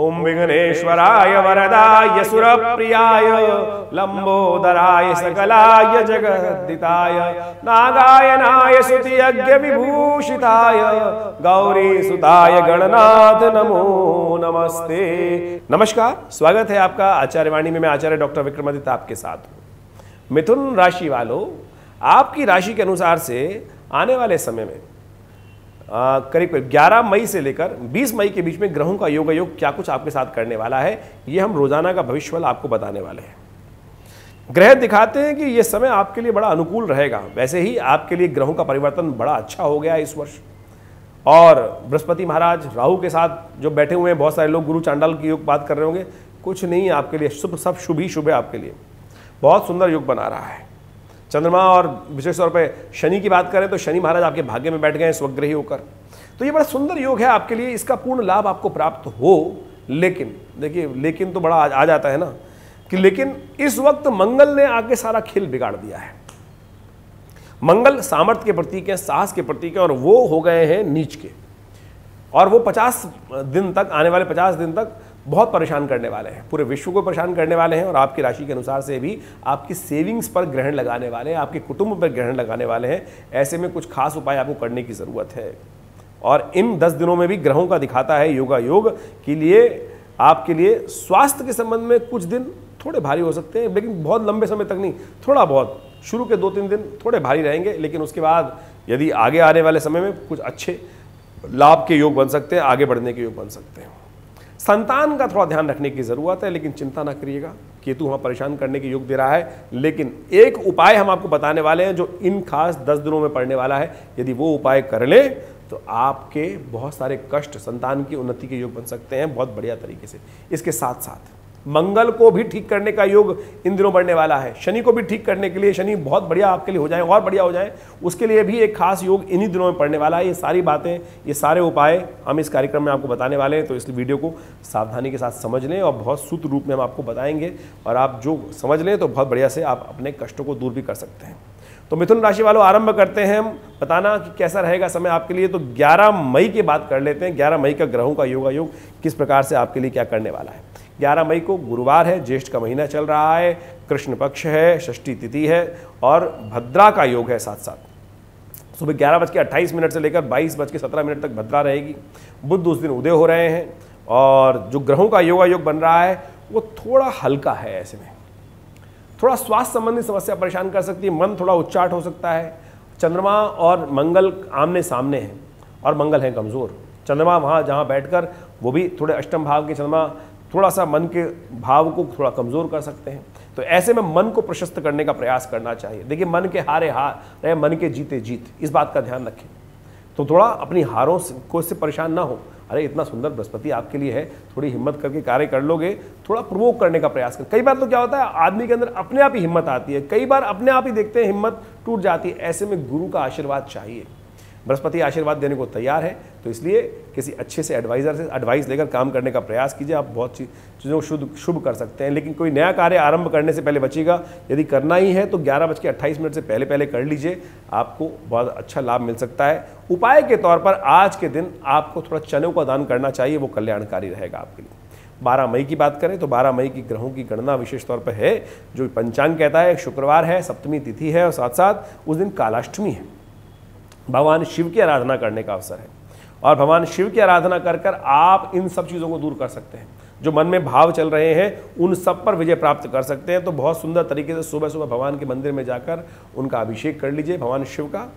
ओम विघ्नेश्वराय वरदाय सुरप्रियाय लंबोदराय सकलाय जगद्दिताय नागायनाय स्तुतियज्ञ विभूषिताय गौरी सुताय गणनाथ नमो नमस्ते। नमस्कार, स्वागत है आपका आचार्यवाणी में। मैं आचार्य डॉक्टर विक्रमादित्य आपके साथ हूं। मिथुन राशि वालों, आपकी राशि के अनुसार से आने वाले समय में करीब 11 मई से लेकर 20 मई के बीच में ग्रहों का योग क्या कुछ आपके साथ करने वाला है, ये हम रोजाना का भविष्यफल आपको बताने वाले हैं। ग्रह दिखाते हैं कि यह समय आपके लिए बड़ा अनुकूल रहेगा। वैसे ही आपके लिए ग्रहों का परिवर्तन बड़ा अच्छा हो गया है इस वर्ष। और बृहस्पति महाराज राहु के साथ जो बैठे हुए हैं, बहुत सारे लोग गुरु चांडाल की योग बात कर रहे होंगे, कुछ नहीं आपके लिए, शुभ सब शुभ ही शुभ है आपके लिए। बहुत सुंदर योग बना रहा है। चंद्रमा और विशेष तौर पे शनि की बात करें तो शनि महाराज आपके भाग्य में बैठ गए हैं स्वग्रही होकर। तो ये बड़ा सुंदर योग है आपके लिए, इसका पूर्ण लाभ आपको प्राप्त हो। लेकिन देखिए, लेकिन तो बड़ा आ जाता है ना कि लेकिन इस वक्त मंगल ने आके सारा खेल बिगाड़ दिया है। मंगल सामर्थ्य के प्रतीक है, साहस के प्रतीक है, और वो हो गए हैं नीच के। और वो 50 दिन तक, आने वाले 50 दिन तक बहुत परेशान करने वाले हैं, पूरे विश्व को परेशान करने वाले हैं। और आपकी राशि के अनुसार से भी आपकी सेविंग्स पर ग्रहण लगाने वाले हैं, आपके कुटुंब पर ग्रहण लगाने वाले हैं। ऐसे में कुछ खास उपाय आपको करने की ज़रूरत है। और इन 10 दिनों में भी ग्रहों का दिखाता है योगा योग के लिए आपके लिए स्वास्थ्य के संबंध में कुछ दिन थोड़े भारी हो सकते हैं, लेकिन बहुत लंबे समय तक नहीं, थोड़ा बहुत शुरू के 2-3 दिन थोड़े भारी रहेंगे। लेकिन उसके बाद यदि आगे आने वाले समय में कुछ अच्छे लाभ के योग बन सकते हैं, आगे बढ़ने के योग बन सकते हैं। संतान का थोड़ा ध्यान रखने की जरूरत है, लेकिन चिंता ना करिएगा, केतु वहाँ परेशान करने के योग दे रहा है। लेकिन एक उपाय हम आपको बताने वाले हैं जो इन खास 10 दिनों में पड़ने वाला है। यदि वो उपाय कर ले तो आपके बहुत सारे कष्ट, संतान की उन्नति के योग बन सकते हैं बहुत बढ़िया तरीके से। इसके साथ साथ मंगल को भी ठीक करने का योग इन दिनों बढ़ने वाला है। शनि को भी ठीक करने के लिए, शनि बहुत बढ़िया आपके लिए हो जाए और बढ़िया हो जाए, उसके लिए भी एक खास योग इन्हीं दिनों में पड़ने वाला है। ये सारी बातें, ये सारे उपाय हम इस कार्यक्रम में आपको बताने वाले हैं। तो इस वीडियो को सावधानी के साथ समझ लें और बहुत सूत्र रूप में हम आपको बताएंगे। और आप जो समझ लें तो बहुत बढ़िया से आप अपने कष्टों को दूर भी कर सकते हैं। तो मिथुन राशि वालों, आरंभ करते हैं हम बताना कि कैसा रहेगा समय आपके लिए। तो 11 मई की बात कर लेते हैं। 11 मई का ग्रहों का योगा योग किस प्रकार से आपके लिए क्या करने वाला है। 11 मई को गुरुवार है, ज्येष्ठ का महीना चल रहा है, कृष्ण पक्ष है, षष्ठी तिथि है और भद्रा का योग है। साथ साथ सुबह 11:28 से लेकर 22:17 तक भद्रा रहेगी। बुध उस दिन उदय हो रहे हैं। और जो ग्रहों का योगा योग बन रहा है वो थोड़ा हल्का है। ऐसे में थोड़ा स्वास्थ्य संबंधी समस्या परेशान कर सकती है, मन थोड़ा उच्चाट हो सकता है। चंद्रमा और मंगल आमने सामने हैं और मंगल है कमज़ोर। चंद्रमा वहाँ जहाँ बैठकर, वो भी थोड़े अष्टम भाव के चंद्रमा थोड़ा सा मन के भाव को थोड़ा कमज़ोर कर सकते हैं। तो ऐसे में मन को प्रशस्त करने का प्रयास करना चाहिए। देखिए, मन के हारे हार रहे, मन के जीते जीत, इस बात का ध्यान रखें। तो थोड़ा अपनी हारों को इससे परेशान ना हो। अरे इतना सुंदर बृहस्पति आपके लिए है, थोड़ी हिम्मत करके कार्य कर लोगे, थोड़ा प्रवोक करने का प्रयास कर। कई बार तो क्या होता है, आदमी के अंदर अपने आप ही हिम्मत आती है, कई बार अपने आप ही देखते हैं हिम्मत टूट जाती है। ऐसे में गुरु का आशीर्वाद चाहिए। बृहस्पति आशीर्वाद देने को तैयार है, तो इसलिए किसी अच्छे से एडवाइज़र से एडवाइस लेकर काम करने का प्रयास कीजिए। आप बहुत चीज़ों को शुभ कर सकते हैं। लेकिन कोई नया कार्य आरंभ करने से पहले बचिएगा। यदि करना ही है तो 11:28 से पहले कर लीजिए, आपको बहुत अच्छा लाभ मिल सकता है। उपाय के तौर पर आज के दिन आपको थोड़ा चनों का दान करना चाहिए, वो कल्याणकारी रहेगा आपके लिए। 12 मई की बात करें तो 12 मई की ग्रहों की गणना विशेष तौर पर है। जो पंचांग कहता है, शुक्रवार है, सप्तमी तिथि है और साथ साथ उस दिन कालाष्टमी है। भगवान शिव की आराधना करने का अवसर है और भगवान शिव की आराधना कर कर आप इन सब चीज़ों को दूर कर सकते हैं। जो मन में भाव चल रहे हैं उन सब पर विजय प्राप्त कर सकते हैं। तो बहुत सुंदर तरीके से सुबह सुबह भगवान के मंदिर में जाकर उनका अभिषेक कर लीजिए भगवान शिव का।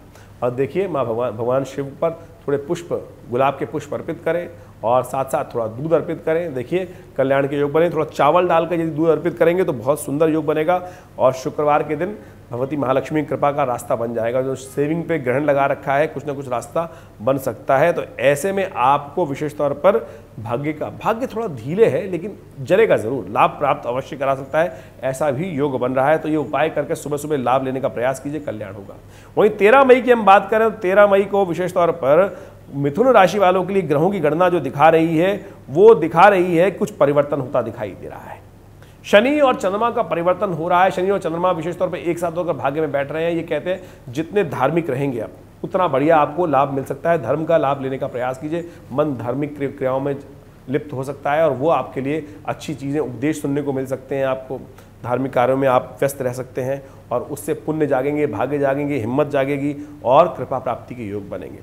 और देखिए, माँ भगवान शिव पर थोड़े पुष्प, गुलाब के पुष्प अर्पित करें और साथ साथ थोड़ा दूध अर्पित करें। देखिए, कल्याण के योग बने। थोड़ा चावल डालकर यदि दूध अर्पित करेंगे तो बहुत सुंदर योग बनेगा। और शुक्रवार के दिन भगवती महालक्ष्मी की कृपा का रास्ता बन जाएगा। जो सेविंग पे ग्रहण लगा रखा है, कुछ ना कुछ रास्ता बन सकता है। तो ऐसे में आपको विशेष तौर पर भाग्य थोड़ा धीले है, लेकिन जलेगा जरूर, लाभ प्राप्त अवश्य करा सकता है। ऐसा भी योग बन रहा है। तो ये उपाय करके सुबह सुबह लाभ लेने का प्रयास कीजिए, कल्याण होगा। वहीं 13 मई की हम बात करें तो 13 मई को विशेष तौर पर मिथुन राशि वालों के लिए ग्रहों की गणना जो दिखा रही है, वो दिखा रही है कुछ परिवर्तन होता दिखाई दे रहा है। शनि और चंद्रमा का परिवर्तन हो रहा है। शनि और चंद्रमा विशेष तौर पर एक साथ होकर भाग्य में बैठ रहे हैं। ये कहते हैं जितने धार्मिक रहेंगे आप उतना बढ़िया आपको लाभ मिल सकता है। धर्म का लाभ लेने का प्रयास कीजिए। मन धार्मिक क्रियाओं में लिप्त हो सकता है और वो आपके लिए अच्छी चीज़ें, उपदेश सुनने को मिल सकते हैं। आपको धार्मिक कार्यों में आप व्यस्त रह सकते हैं और उससे पुण्य जागेंगे, भाग्य जागेंगे, हिम्मत जागेगी और कृपा प्राप्ति के योग बनेंगे।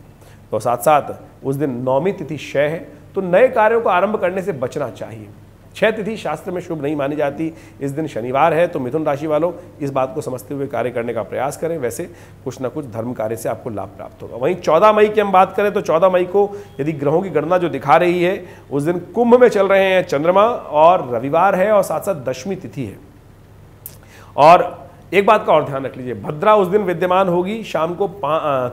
तो साथ साथ उस दिन 9वीं तिथि क्षय है, तो नए कार्यों को आरंभ करने से बचना चाहिए। क्षय तिथि शास्त्र में शुभ नहीं मानी जाती। इस दिन शनिवार है, तो मिथुन राशि वालों इस बात को समझते हुए कार्य करने का प्रयास करें। वैसे कुछ ना कुछ धर्म कार्य से आपको लाभ प्राप्त होगा। वहीं 14 मई की हम बात करें तो 14 मई को यदि ग्रहों की गणना जो दिखा रही है, उस दिन कुंभ में चल रहे हैं चंद्रमा और रविवार है और साथ साथ दशमी तिथि है। और एक बात का और ध्यान रख लीजिए, भद्रा उस दिन विद्यमान होगी शाम को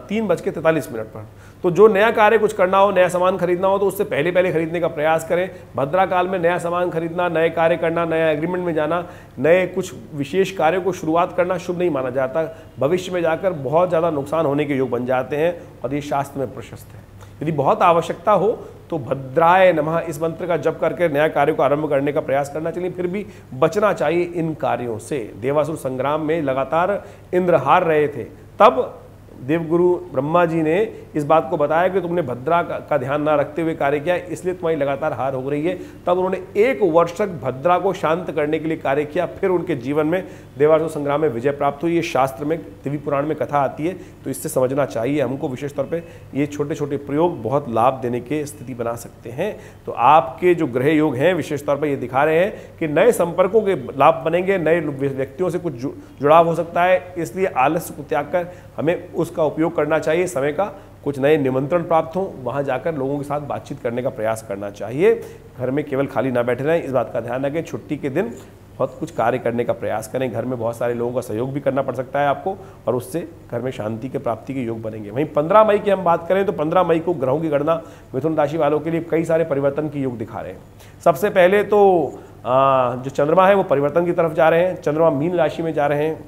3:43 पर। तो जो नया कार्य कुछ करना हो, नया सामान खरीदना हो, तो उससे पहले पहले खरीदने का प्रयास करें। भद्रा काल में नया सामान खरीदना, नए कार्य करना, नया एग्रीमेंट में जाना, नए कुछ विशेष कार्यों को शुरुआत करना शुभ नहीं माना जाता। भविष्य में जाकर बहुत ज़्यादा नुकसान होने के योग बन जाते हैं और ये शास्त्र में प्रशस्त है। यदि बहुत आवश्यकता हो तो भद्राय नमः इस मंत्र का जप करके नया कार्य को आरंभ करने का प्रयास करना चाहिए। फिर भी बचना चाहिए इन कार्यों से। देवासुर संग्राम में लगातार इंद्र हार रहे थे, तब देवगुरु ब्रह्मा जी ने इस बात को बताया कि तुमने भद्रा का ध्यान ना रखते हुए कार्य किया, इसलिए तुम्हारी लगातार हार हो रही है। तब उन्होंने 1 वर्ष तक भद्रा को शांत करने के लिए कार्य किया। फिर उनके जीवन में देवासुर संग्राम में विजय प्राप्त हुई। ये शास्त्र में, दिव्य पुराण में कथा आती है, तो इससे समझना चाहिए हमको। विशेष तौर पर ये छोटे छोटे प्रयोग बहुत लाभ देने की स्थिति बना सकते हैं। तो आपके जो ग्रह योग हैं विशेष तौर पर ये दिखा रहे हैं कि नए संपर्कों के लाभ बनेंगे, नए व्यक्तियों से कुछ जुड़ाव हो सकता है। इसलिए आलस्य को त्याग कर हमें उसका उपयोग करना चाहिए। समय का कुछ नए निमंत्रण प्राप्त हो, वहां जाकर लोगों के साथ बातचीत करने का प्रयास करना चाहिए। घर में केवल खाली ना बैठे रहें, इस बात का ध्यान रखें। छुट्टी के दिन बहुत कुछ कार्य करने का प्रयास करें। घर में बहुत सारे लोगों का सहयोग भी करना पड़ सकता है आपको और उससे घर में शांति के प्राप्ति के योग बनेंगे। वहीं 15 मई की हम बात करें तो 15 मई को ग्रहों की गणना मिथुन राशि वालों के लिए कई सारे परिवर्तन के योग दिखा रहे हैं। सबसे पहले तो जो चंद्रमा है वो परिवर्तन की तरफ जा रहे हैं। चंद्रमा मीन राशि में जा रहे हैं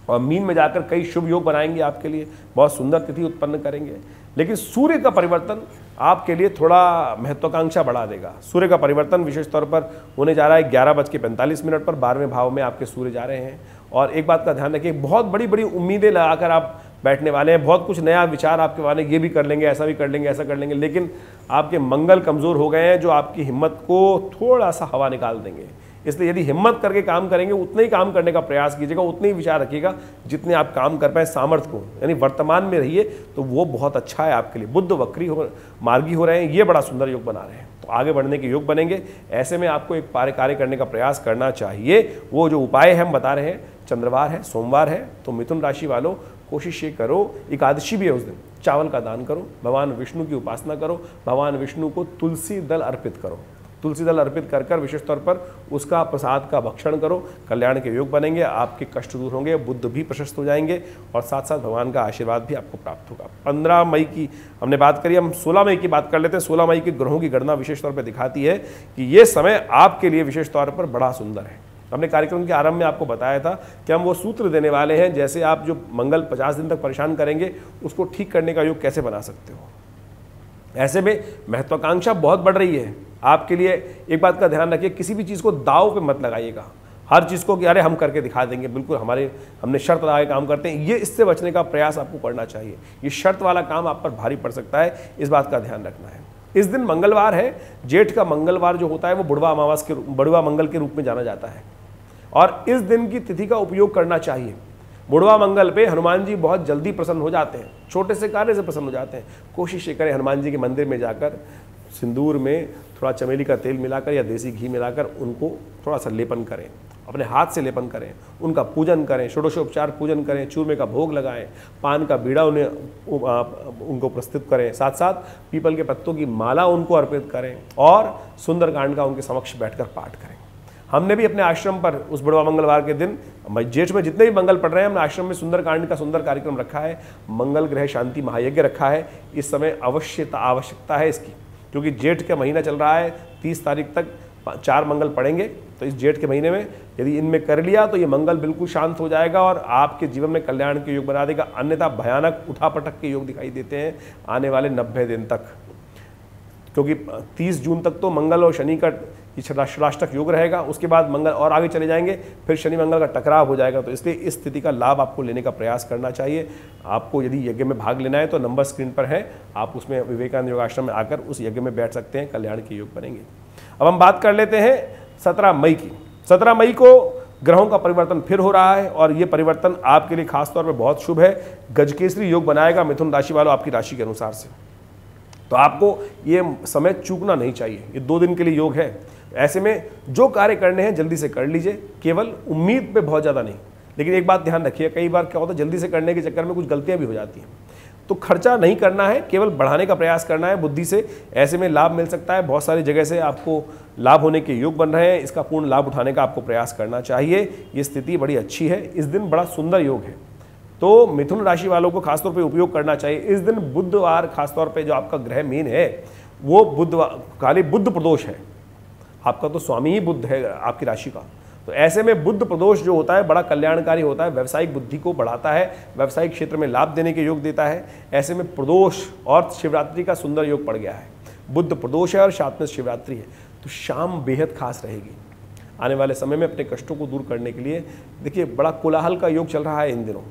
और मीन में जाकर कई शुभ योग बनाएंगे आपके लिए, बहुत सुंदर तिथि उत्पन्न करेंगे। लेकिन सूर्य का परिवर्तन आपके लिए थोड़ा महत्वाकांक्षा बढ़ा देगा। सूर्य का परिवर्तन विशेष तौर पर होने जा रहा है 11:45 पर। 12वें भाव में आपके सूर्य जा रहे हैं। और एक बात का ध्यान रखिए, बहुत बड़ी बड़ी उम्मीदें लगाकर आप बैठने वाले हैं। बहुत कुछ नया विचार आपके वाले, ये भी कर लेंगे, ऐसा भी कर लेंगे, ऐसा कर लेंगे। लेकिन आपके मंगल कमज़ोर हो गए हैं जो आपकी हिम्मत को थोड़ा सा हवा निकाल देंगे। इसलिए यदि हिम्मत करके काम करेंगे, उतना ही काम करने का प्रयास कीजिएगा, उतने ही विचार रखिएगा जितने आप काम कर पाए सामर्थ्य को, यानी वर्तमान में रहिए, तो वो बहुत अच्छा है आपके लिए। बुद्ध वक्री हो, मार्गी हो रहे हैं, ये बड़ा सुंदर योग बना रहे हैं, तो आगे बढ़ने के योग बनेंगे। ऐसे में आपको एक कार्य करने का प्रयास करना चाहिए। वो जो उपाय हम बता रहे हैं, चंद्रवार है, सोमवार है, तो मिथुन राशि वालों कोशिश ये करो, एकादशी भी है उस दिन, चावल का दान करो, भगवान विष्णु की उपासना करो, भगवान विष्णु को तुलसी दल अर्पित करो। तुलसी दल अर्पित कर कर विशेष तौर पर उसका प्रसाद का भक्षण करो। कल्याण के योग बनेंगे, आपके कष्ट दूर होंगे, बुद्ध भी प्रशस्त हो जाएंगे और साथ साथ भगवान का आशीर्वाद भी आपको प्राप्त होगा। 15 मई की हमने बात करी, हम 16 मई की बात कर लेते हैं। 16 मई के ग्रहों की गणना विशेष तौर पर दिखाती है कि ये समय आपके लिए विशेष तौर पर बड़ा सुंदर है। हमने कार्यक्रम के आरंभ में आपको बताया था कि हम वो सूत्र देने वाले हैं, जैसे आप जो मंगल 50 दिन तक परेशान करेंगे उसको ठीक करने का योग कैसे बना सकते हो। ऐसे में महत्वाकांक्षा बहुत बढ़ रही है आपके लिए। एक बात का ध्यान रखिए, किसी भी चीज़ को दाव पे मत लगाइएगा। हर चीज़ को कि अरे हम करके दिखा देंगे, बिल्कुल हमने शर्त लगा के काम करते हैं, ये इससे बचने का प्रयास आपको करना चाहिए। ये शर्त वाला काम आप पर भारी पड़ सकता है, इस बात का ध्यान रखना है। इस दिन मंगलवार है, जेठ का मंगलवार जो होता है वो बुढ़वा मंगल के रूप में जाना जाता है और इस दिन की तिथि का उपयोग करना चाहिए। बुढ़वा मंगल पे हनुमान जी बहुत जल्दी प्रसन्न हो जाते हैं, छोटे से कार्य से प्रसन्न हो जाते हैं। कोशिश ये करें हनुमान जी के मंदिर में जाकर सिंदूर में थोड़ा चमेली का तेल मिलाकर या देसी घी मिलाकर उनको थोड़ा सा लेपन करें, अपने हाथ से लेपन करें, उनका पूजन करें, षोडशोपचार पूजन करें, चूरमे का भोग लगाएं, पान का बीड़ा उनको प्रस्तुत करें, साथ साथ पीपल के पत्तों की माला उनको अर्पित करें और सुंदरकांड का उनके समक्ष बैठकर पाठ करें। हमने भी अपने आश्रम पर उस बुढ़वा मंगलवार के दिन, जेठ में जितने भी मंगल पड़ रहे हैं, हमने आश्रम में सुंदरकांड का सुंदर कार्यक्रम रखा है, मंगल ग्रह शांति महायज्ञ रखा है। इस समय आवश्यकता है इसकी, क्योंकि जेठ का महीना चल रहा है, 30 तारीख तक 4 मंगल पड़ेंगे। तो इस जेठ के महीने में यदि इनमें कर लिया तो ये मंगल बिल्कुल शांत हो जाएगा और आपके जीवन में कल्याण के योग बना देगा। अन्यथा भयानक उठापटक के योग दिखाई देते हैं आने वाले 90 दिन तक। क्योंकि 30 जून तक तो मंगल और शनि का षष्ठाष्टक योग रहेगा, उसके बाद मंगल और आगे चले जाएंगे, फिर शनि मंगल का टकराव हो जाएगा। तो इसलिए इस स्थिति का लाभ आपको लेने का प्रयास करना चाहिए। आपको यदि यज्ञ में भाग लेना है तो नंबर स्क्रीन पर है, आप उसमें विवेकानंद योगाश्रम में आकर उस यज्ञ में बैठ सकते हैं, कल्याण के योग बनेंगे। अब हम बात कर लेते हैं 17 मई की। 17 मई को ग्रहों का परिवर्तन फिर हो रहा है और ये परिवर्तन आपके लिए खासतौर पर बहुत शुभ है। गजकेसरी योग बनाएगा मिथुन राशि वालों आपकी राशि के अनुसार से, तो आपको ये समय चूकना नहीं चाहिए। ये 2 दिन के लिए योग है, ऐसे में जो कार्य करने हैं जल्दी से कर लीजिए, केवल उम्मीद पे बहुत ज़्यादा नहीं। लेकिन एक बात ध्यान रखिए, कई बार क्या होता है जल्दी से करने के चक्कर में कुछ गलतियां भी हो जाती हैं, तो खर्चा नहीं करना है, केवल बढ़ाने का प्रयास करना है बुद्धि से। ऐसे में लाभ मिल सकता है, बहुत सारी जगह से आपको लाभ होने के योग बन रहे हैं, इसका पूर्ण लाभ उठाने का आपको प्रयास करना चाहिए। ये स्थिति बड़ी अच्छी है, इस दिन बड़ा सुंदर योग है, तो मिथुन राशि वालों को खासतौर पे उपयोग करना चाहिए। इस दिन बुधवार खासतौर पे जो आपका ग्रह मीन है वो बुधवार खाली बुध प्रदोष है, आपका तो स्वामी ही बुध है आपकी राशि का। तो ऐसे में बुध प्रदोष जो होता है बड़ा कल्याणकारी होता है, व्यावसायिक बुद्धि को बढ़ाता है, व्यावसायिक क्षेत्र में लाभ देने के योग देता है। ऐसे में प्रदोष और शिवरात्रि का सुंदर योग पड़ गया है। बुध प्रदोष है और साथ में शिवरात्रि है, तो शाम बेहद खास रहेगी। आने वाले समय में अपने कष्टों को दूर करने के लिए देखिए बड़ा कोलाहल का योग चल रहा है इन दिनों,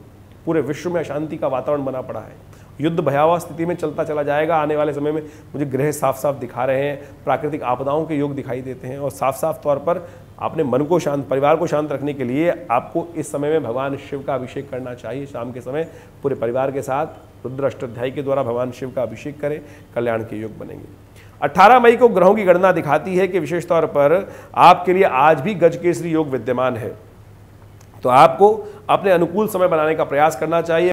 पूरे विश्व में अशांति का वातावरण बना पड़ा है, युद्ध भयावह स्थिति में चलता चला जाएगा। आने वाले समय में मुझे ग्रह साफ साफ दिखा रहे हैं, प्राकृतिक आपदाओं के योग दिखाई देते हैं, और साफ साफ तौर पर अपने मन को शांत, परिवार को शांत रखने के लिए आपको इस समय में भगवान शिव का अभिषेक करना चाहिए। शाम के समय पूरे परिवार के साथ रुद्र अष्टाध्यायी के द्वारा भगवान शिव का अभिषेक करें, कल्याण के योग बनेंगे। 18 मई को ग्रहों की गणना दिखाती है कि विशेष तौर पर आपके लिए आज भी गजकेसरी योग विद्यमान है, तो आपको अपने अनुकूल समय बनाने का प्रयास करना चाहिए।